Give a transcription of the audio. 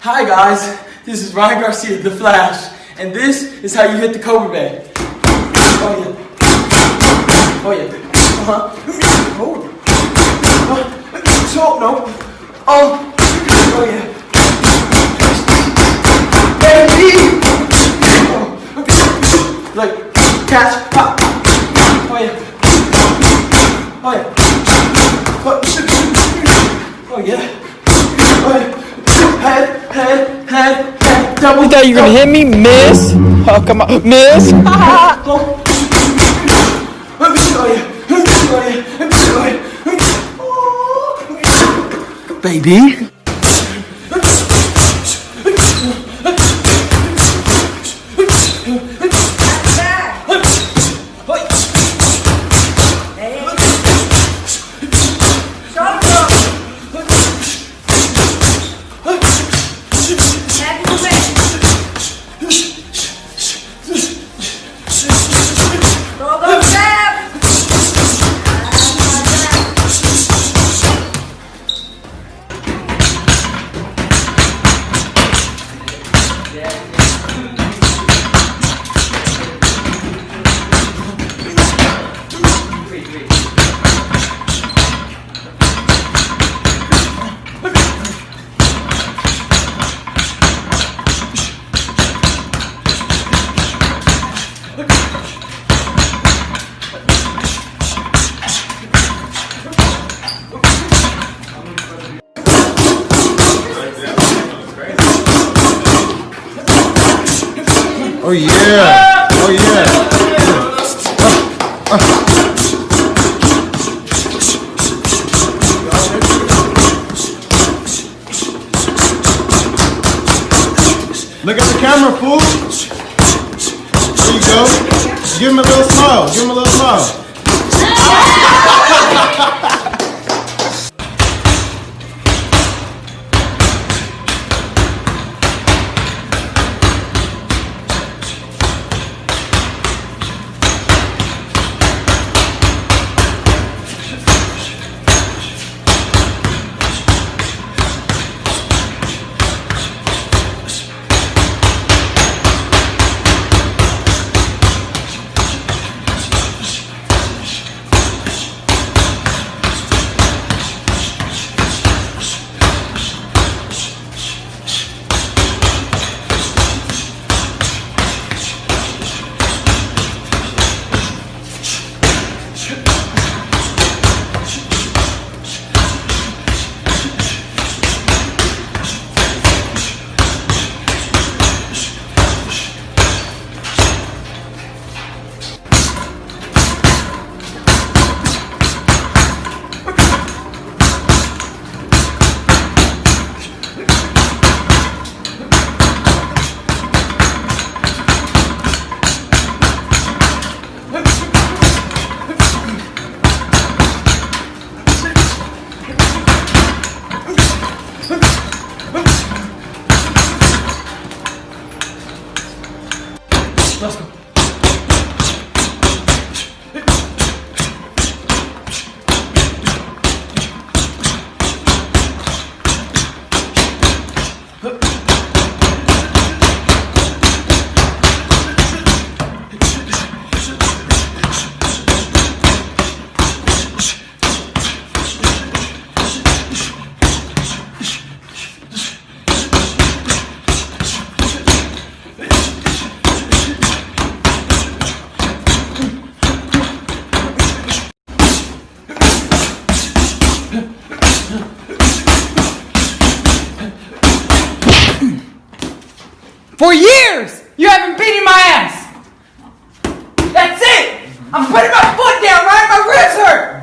Hi guys, this is Ryan Garcia, the Flash, and this is how you hit the Cobra bag. Oh yeah. Oh yeah. Oh. So, no. Oh yeah. Baby! Oh. Like, catch, pop. Oh yeah. Oh yeah. Oh yeah. Oh yeah. Head, double. You thought you were gonna hit me, miss? Oh, come on, miss! Baby. Oh yeah! Oh yeah! Look at the camera, fool! There you go. Give him a little smile. Give him a little smile. Let's go. For years, you haven't beaten my ass! That's it! I'm putting my foot down, right? My ribs hurt!